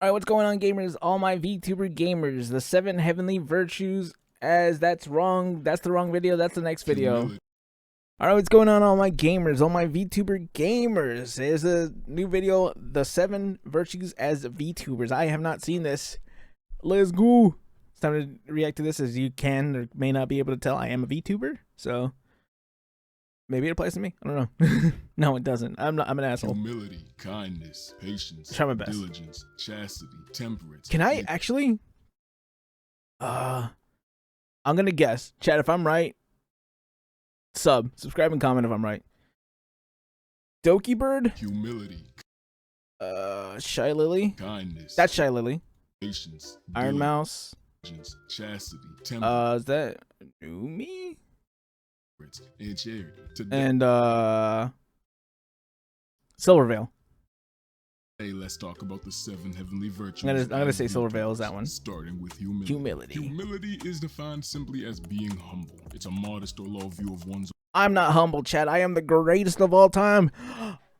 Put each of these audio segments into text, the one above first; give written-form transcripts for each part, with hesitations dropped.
Alright, what's going on, gamers? All my VTuber gamers, the 7 heavenly virtues, as that's wrong. That's the wrong video. That's the next video. Alright, what's going on, all my gamers? All my VTuber gamers. There's a new video, the 7 virtues as VTubers. I have not seen this. Let's go. It's time to react to this. As you can or may not be able to tell, I am a VTuber. So maybe it applies to me. I don't know. No, it doesn't. I'm an asshole. Humility, kindness, patience, try my best. Diligence, chastity, temperance. Can I actually? I'm gonna guess. Chat, if I'm right, subscribe and comment if I'm right. Doki Bird. Humility. Shy Lily. Kindness. That's Shy Lily. Patience. Iron Mouse. Chastity. Temperance. Is that Numi? And charity. And Silvervale. Hey, let's talk about the 7 heavenly virtues. I'm gonna say Silvervale is that one. Starting with humility. Humility is defined simply as being humble. It's a modest or low view of one's. I'm not humble, Chad. I am the greatest of all time.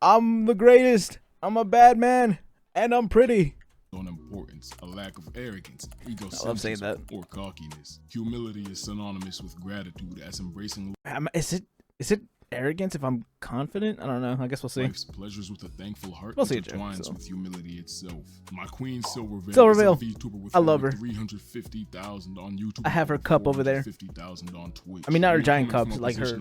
I'm the greatest. I'm a bad man, and I'm pretty. On importance, a lack of arrogance, egocentrism, or cockiness. Humility is synonymous with gratitude, as embracing. Is it arrogance if I'm confident? I don't know. I guess we'll see. Life's pleasures with a thankful heart intertwines with humility itself. My queen Silvervale is a VTuber with I love her. 350,000 on YouTube. I have her cup over there. 50,000 on Twitch. I mean, not her giant cup, like her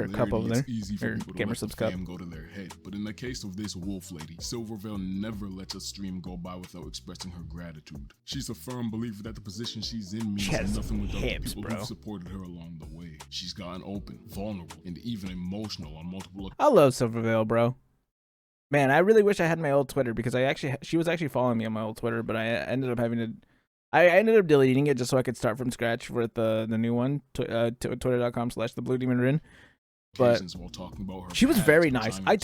cup over there. Her gamer subs cup. Go to their head. But in the case of this wolf lady, Silvervale never lets a stream go by without expressing her gratitude. She's a firm believer that the position she's in means nothing without the people who supported her along the way. She's gotten open, vulnerable, and even emotional on multiple. I love Silvervale, bro. Man, I really wish I had my old Twitter because she was actually following me on my old Twitter, but I ended up deleting it just so I could start from scratch with the new one, twitter.com/thebluedemonrin. But she was very nice. I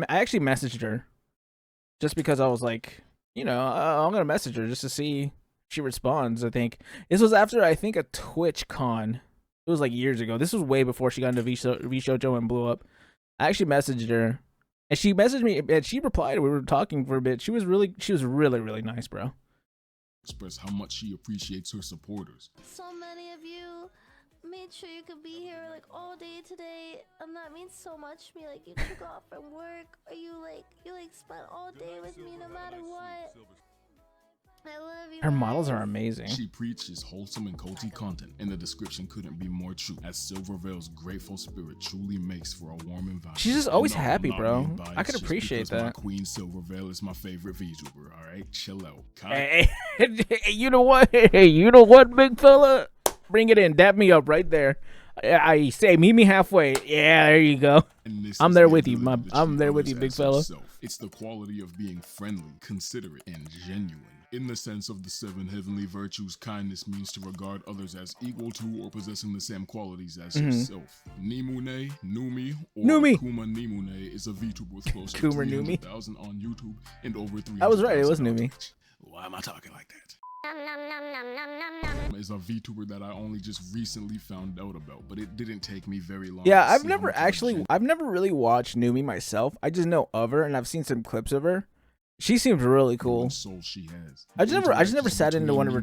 actually messaged her just because I was like, you know, I'm gonna message her just to see if she responds. I think this was after a Twitch con. It was like years ago. This was way before she got into VShojo and blew up. I actually messaged her, and she messaged me, and she replied. We were talking for a bit. She was really nice, bro. Express how much she appreciates her supporters. So many of you made sure you could be here like all day today, and that means so much to me. Like, you took off from work, or you spent all day with me no matter what. I love you. Her models are amazing. She preaches wholesome and cozy content, and the description couldn't be more true, as Silvervale's grateful spirit truly makes for a warm environment. She's just always happy, bro. I could appreciate that. My queen Silvervale is my favorite VTuber. All right, chill out. Hey, you know what? Hey, you know what, big fella? Bring it in. Dap me up right there. I say, meet me halfway. Yeah, there you go. I'm there with you, I'm there with you, big fella. It's the quality of being friendly, considerate, and genuine. In the sense of the 7 heavenly virtues, kindness means to regard others as equal to or possessing the same qualities as yourself. Nimune, Numi, or Kuma Nimune is a VTuber with close to 300,000 on YouTube and over 300,000. I was right, it was Numi. Why am I talking like that? Is a VTuber that I only just recently found out about, but it didn't take me very long. Yeah, I've never really watched Numi myself. I just know of her, and I've seen some clips of her. She seems really cool. Soul she has. I just never sat into one of her.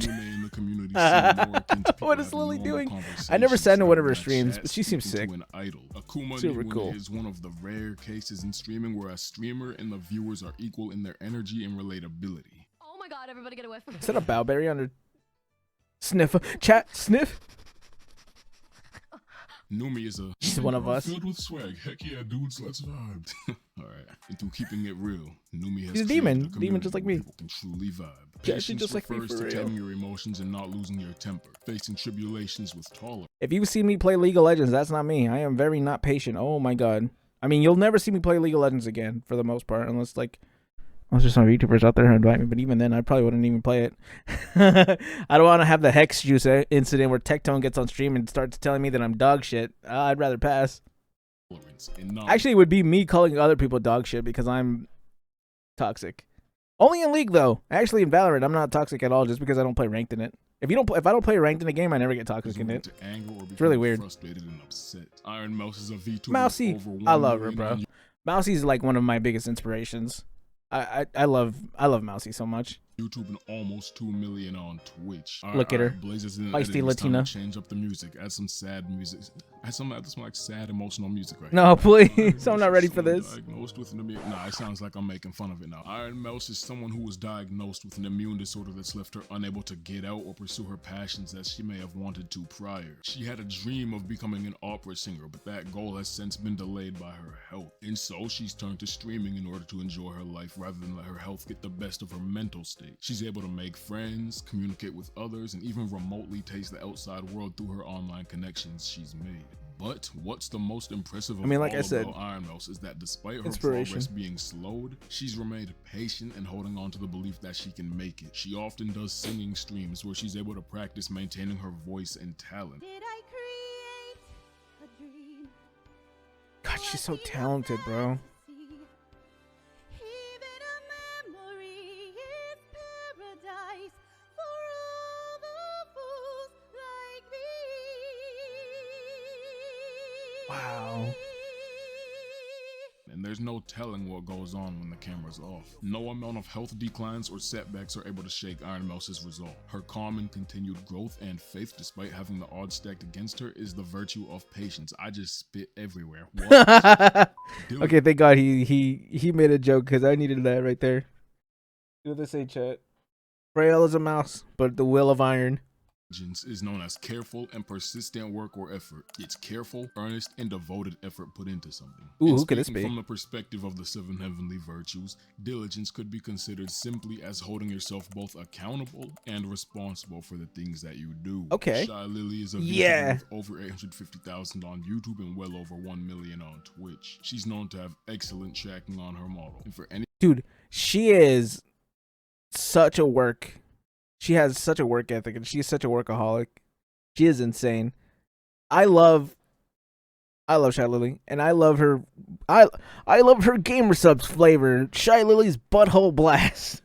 What is Lily doing? I never sat into one of her streams, but she seems sick. Super cool. Is one of the rare cases in streaming where a streamer and the viewers are equal in their energy and relatability. Oh my god, everybody get away from me. Is that a Bowberry on her? Sniff. Chat. Sniff. Numi is she's one of us. Filled with swag. Heck yeah, dudes, let's vibe. Alright, and through keeping it real, Numi has she's a demon just like me. People can truly vibe. Yeah, she's just like me for real. real. Taming your emotions and not losing your temper. Facing tribulations with tolerance. If you've seen me play League of Legends, that's not me. I am very not patient. Oh my god. I mean, you'll never see me play League of Legends again, for the most part, unless there's some YouTubers out there who invite me, but even then, I probably wouldn't even play it. I don't want to have the Hex Juice incident where Tectone gets on stream and starts telling me that I'm dog shit. I'd rather pass. Actually, it would be me calling other people dog shit because I'm toxic. Only in League, though. Actually, in Valorant, I'm not toxic at all just because I don't play ranked in it. If I don't play ranked in a game, I never get toxic in it. It's really weird. Iron Mouse is a VTuber. Mousy, I love her, bro. Mousy's like one of my biggest inspirations. I love Mousy so much. YouTube and almost 2 million on Twitch. Look at her. Blazers in Feisty editing, it's time to Latina. change up the music. Add some sad music. Add some like sad emotional music right No, now. please. I'm not ready for Someone this. Diagnosed with nah, it sounds like I'm making fun of it now. Iron Mouse is someone who was diagnosed with an immune disorder that's left her unable to get out or pursue her passions as she may have wanted to prior. She had a dream of becoming an opera singer, but that goal has since been delayed by her health. And so she's turned to streaming in order to enjoy her life rather than let her health get the best of her mental state. She's able to make friends, communicate with others, and even remotely taste the outside world through her online connections she's made. But what's the most impressive of like all I said, about Iron Mouse is that despite her inspiration. progress being slowed, she's remained patient and holding on to the belief that she can make it. She often does singing streams where she's able to practice maintaining her voice and talent. Did I create a dream? God, she's so talented, bro. Even a memory is paradise for all the fools like me. Wow. And there's no telling what goes on when the camera's off. No amount of health declines or setbacks are able to shake Iron Mouse's resolve. Her calm and continued growth and faith despite having the odds stacked against her is the virtue of patience. I just spit everywhere. Okay, thank God he made a joke because I needed that right there. Do this, say chat. Frail as a mouse, but the will of iron. Is known as careful and persistent work or effort. It's careful, earnest, and devoted effort put into something. Ooh, and who could this be? From the perspective of the 7 heavenly virtues, diligence could be considered simply as holding yourself both accountable and responsible for the things that you do. Okay. Shy Lily is a VTuber Yeah. with over 850,000 on YouTube and well over 1 million on Twitch. She's known to have excellent tracking on her model. And for any Dude, she is such a work. She has such a work ethic, and she's such a workaholic. She is insane. I love Shy Lily, and I love her. I love her gamer subs flavor. Shy Lily's butthole blast.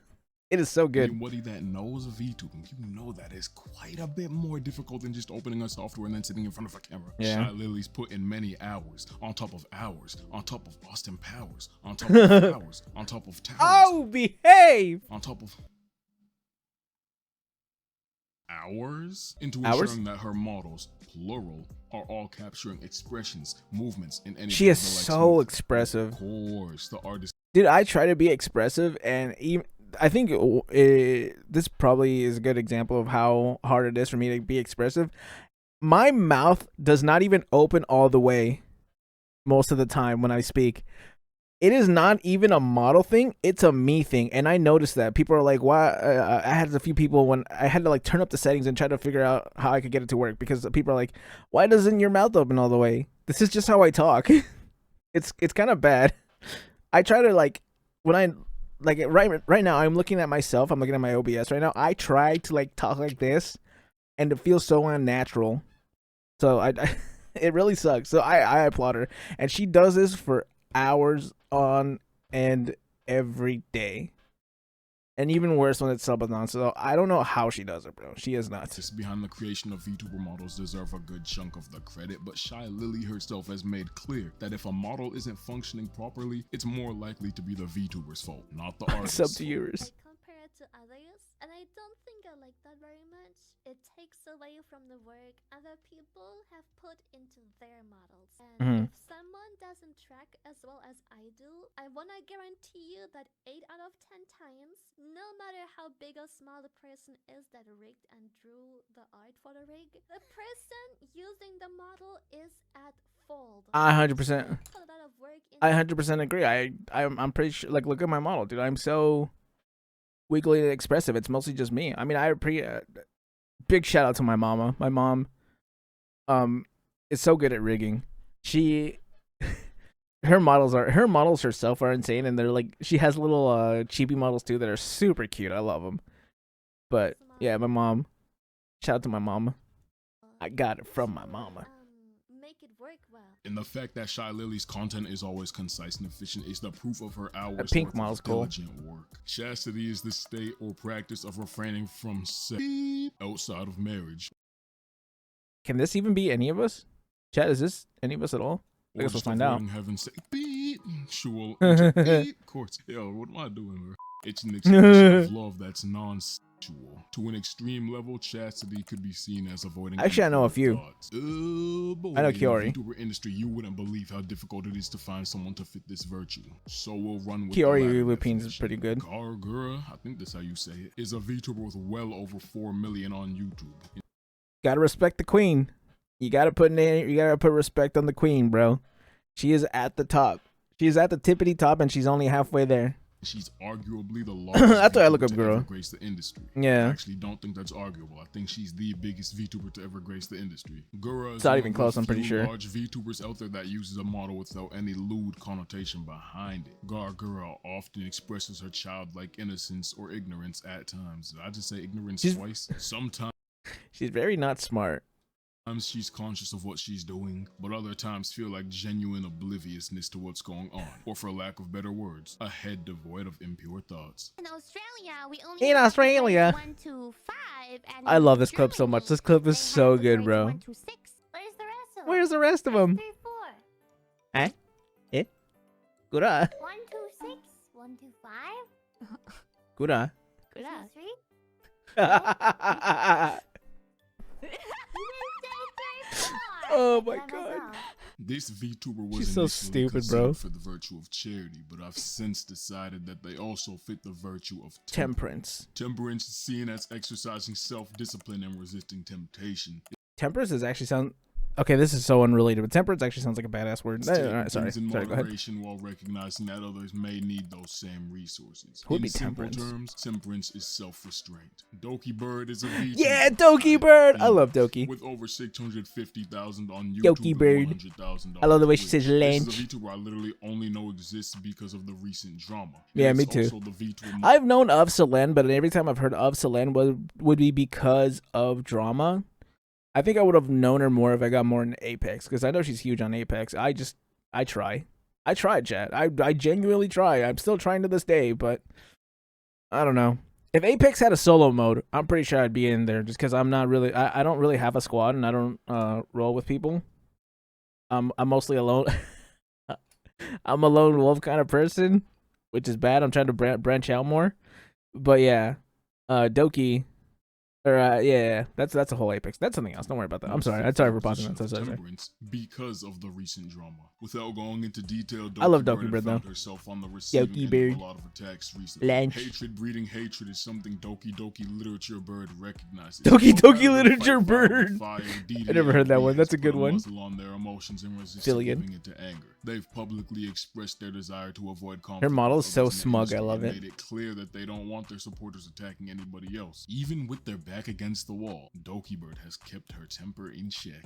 It is so good. Anybody that knows VTubing, you know that is quite a bit more difficult than just opening a software and then sitting in front of a camera. Yeah. Shy Lily's put in many hours, on top of hours, on top of Austin Powers, on top of hours, on top of towers, Oh, behave! on top of hours into Hours? ensuring that her models, plural, are all capturing expressions, movements, and anything. She is so expressive. Of course, the artist. Dude, I try to be expressive, and even I think this probably is a good example of how hard it is for me to be expressive. My mouth does not even open all the way most of the time when I speak. It is not even a model thing. It's a me thing. And I noticed that. People are like, why? I had a few people when I had to like turn up the settings and try to figure out how I could get it to work, because people are like, why doesn't your mouth open all the way? This is just how I talk. It's kind of bad. I try to like, when I like right now, I'm looking at myself. I'm looking at my OBS right now. I try to like talk like this, and it feels so unnatural. So I it really sucks. So I applaud her, and she does this for hours on end every day, and even worse when it's subathon. So I don't know how she does it, bro. She is nuts. Artists behind the creation of VTuber models deserve a good chunk of the credit, but Shy Lily herself has made clear that if a model isn't functioning properly, it's more likely to be the VTuber's fault, not the artist's. Sub to yours. I compare it to others, and I don't think I like that very much. It takes away from the work other people have put into their models. And if someone doesn't track as well as I do, I wanna guarantee you that 8 out of 10 times, no matter how big or small the person is that rigged and drew the art for the rig, the person using the model is at fault. 100%. Put a lot of work into I 100% agree. I'm pretty sure. Like, look at my model, dude. I'm so wiggly and expressive. It's mostly just me. I mean, big shout out to my mama. My mom, is so good at rigging. Her models herself are insane, and they're like, she has little chibi models too that are super cute. I love them. But yeah, my mom. Shout out to my mama. I got it from my mama. make it work well. And the fact that Shy Lily's content is always concise and efficient is the proof of her hours That pink worth model's of cool. diligent work. Chastity is the state or practice of refraining from sex outside of marriage. Can this even be any of us? Chat, is this any of us at all? I guess we'll find out. Heaven say, course. Yo, what am I doing, bro? It's an expression of love that's non-sexual. To an extreme level, chastity could be seen as avoiding. Actually, I know a few. Boy, I know in Kiori. the VTuber industry, you wouldn't believe how difficult it is to find someone to fit this virtue. So we'll run with Kiori the latter Lupines is definition. pretty good. Gargura, I think that's how you say it, is a VTuber with well over 4 million on YouTube. Gotta respect the queen. You gotta put respect on the queen, bro. She is at the top. She is at the tippity top, and she's only halfway there. She's arguably the largest That's why I look VTuber up, to girl. ever grace the industry. Yeah. I actually don't think that's arguable. I think she's the biggest VTuber to ever grace the industry. Gura is It's not one even of close, the I'm pretty few sure. large VTubers out there that uses a model without any lewd connotation behind it. Gargura often expresses her childlike innocence or ignorance at times. Did I just say ignorance twice? Sometimes She's very not smart. she's conscious of what she's doing, but other times feel like genuine obliviousness to what's going on, or for lack of better words, a head devoid of impure thoughts. In Australia, we only In have Australia. grades 1 to 5, and I in love this clip so much. Germany, This clip is they so have the good, grades bro. 1 to 6. Where's the rest of them? Where's the rest of them? 3, 4. Eh? Gura. 1 to 6, 1 to 5, Gura. 2 to 3. Oh my god. This VTuber was She's so initially stupid, bro. considered for the virtue of charity, but I've since decided that they also fit the virtue of Temperance. Temperance is seen as exercising self-discipline and resisting temptation. Temperance is actually sound. Okay, this is so unrelated, but temperance actually sounds like a badass word. It's All taking right, sorry. things in Sorry, go ahead. moderation while recognizing that others may need those same resources. Who would In be simple temperance? terms, temperance is self-restraint. Doki Bird is a VTuber. Yeah, Doki Bird. I love Doki. With over 650,000 on YouTube Doki and Bird. 100,000 I love the way she Twitch. says This lench. is a VTuber I literally only know exists because of the recent drama. Yeah, And me it's too. also the VTuber I've known of Selen, but every time I've heard of Selen would be because of drama. I think I would have known her more if I got more in Apex, because I know she's huge on Apex. I try, chat. I genuinely try. I'm still trying to this day, but I don't know. If Apex had a solo mode, I'm pretty sure I'd be in there, just because I'm not really. I don't really have a squad, and I don't roll with people. I'm mostly alone. I'm a lone wolf kind of person, which is bad. I'm trying to branch out more, but yeah, Doki. Or yeah, that's a whole Apex. That's something else. Don't worry about that. I'm sorry. I'm sorry for pausing that. So sorry. Temperance because of the recent drama. Without going into detail, I love Doki Bird, found though. herself on the receiving Doki end of Bird. a lot of attacks recently. Lunch. Hatred breeding hatred is something Doki Literature Bird recognizes. Doki No matter the Literature fight fire with Bird. fire, I never heard that one. DDLP That's a has good put one. muzzle on their emotions and resist Fillion. giving into anger. They've publicly expressed their desire to avoid conflict. Her model with is so others in the smug. I industry love and it. made it clear that they don't want their supporters attacking anybody else. Even with their back against the wall, Doki Bird has kept her temper in check.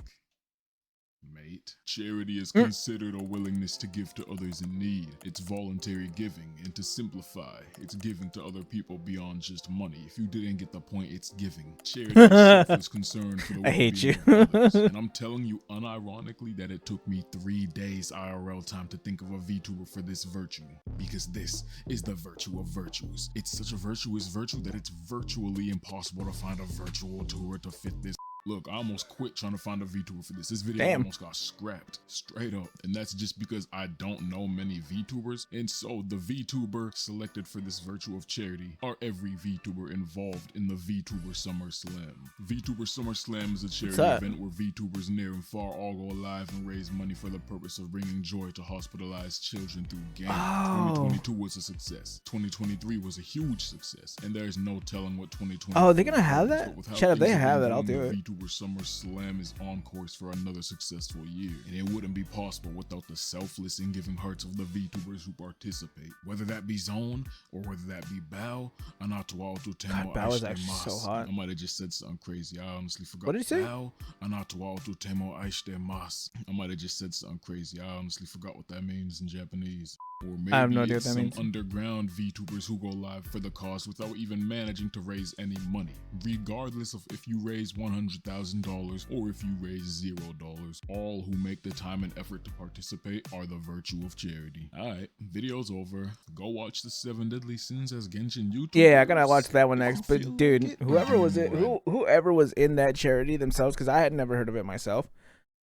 Mate, charity is considered a willingness to give to others in need. It's voluntary giving, and to simplify, it's giving to other people beyond just money. If you didn't get the point, it's giving. Charity is selfless concern for the I hate well-being you. of others. And I'm telling you unironically that it took me 3 days IRL time to think of a VTuber for this virtue. Because this is the virtue of virtues. It's such a virtuous virtue that it's virtually impossible to find a virtual tour to fit this. Look, I almost quit trying to find a VTuber for this. This video Damn. almost got scrapped, straight up. And that's just because I don't know many VTubers. And so the VTuber selected for this virtue of charity are every VTuber involved in the VTuber Summer Slam. VTuber Summer Slam is a charity up? event where VTubers near and far all go live and raise money for the purpose of bringing joy to hospitalized children through gaming. Oh. 2022 was a success. 2023 was a huge success. And there's no telling what 2024 Oh, they're gonna have holds, that? but with how Shut up, they things have been that, I'll going, do the it. VTuber Summer Slam is on course for another successful year, and it wouldn't be possible without the selfless and giving hearts of the VTubers who participate. Whether that be Zone or whether that be Bao, Anatual to Temo God, Bao is actually so hot. I might have just said something crazy. I honestly forgot. What did he say? Bao, Anatual to Temo Aishte Mas. I might have just said something crazy. I honestly forgot what that means in Japanese. Or maybe I have no idea it's what that some means. underground VTubers who go live for the cause without even managing to raise any money. Regardless of if you raise $100,000 or if you raise $0, all who make the time and effort to participate are the virtue of charity. Alright, video's over. Go watch the 7 Deadly Sins as Genshin YouTube. Yeah, I gotta watch that one next. But dude, whoever was in that charity themselves, because I had never heard of it myself.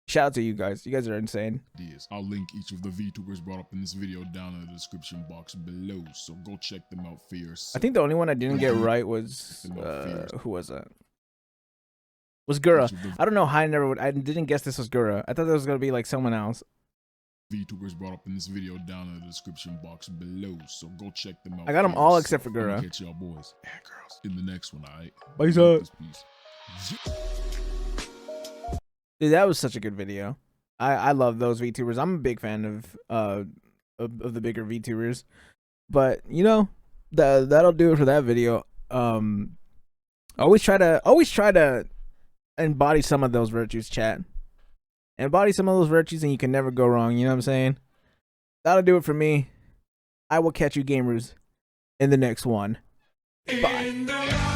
Shout out to you guys. You guys are insane. ideas. I'll link each of the VTubers brought up in this video down in the description box below, so go check them out for yourself. I think the only one I didn't get right was who was that? Was Gura. I don't know how I didn't guess this was Gura. I thought that was gonna be like someone else. VTubers brought up in this video down in the description box below, so go check them out. I got them all except for Gura. Catch y'all boys and girls in the next one, alright? Peace out. Dude, that was such a good video. I love those VTubers. I'm a big fan of the bigger VTubers. But you know, that'll do it for that video. Always try to embody some of those virtues, chat. Embody some of those virtues and you can never go wrong, you know what I'm saying? That'll do it for me. I will catch you gamers in the next one. Bye.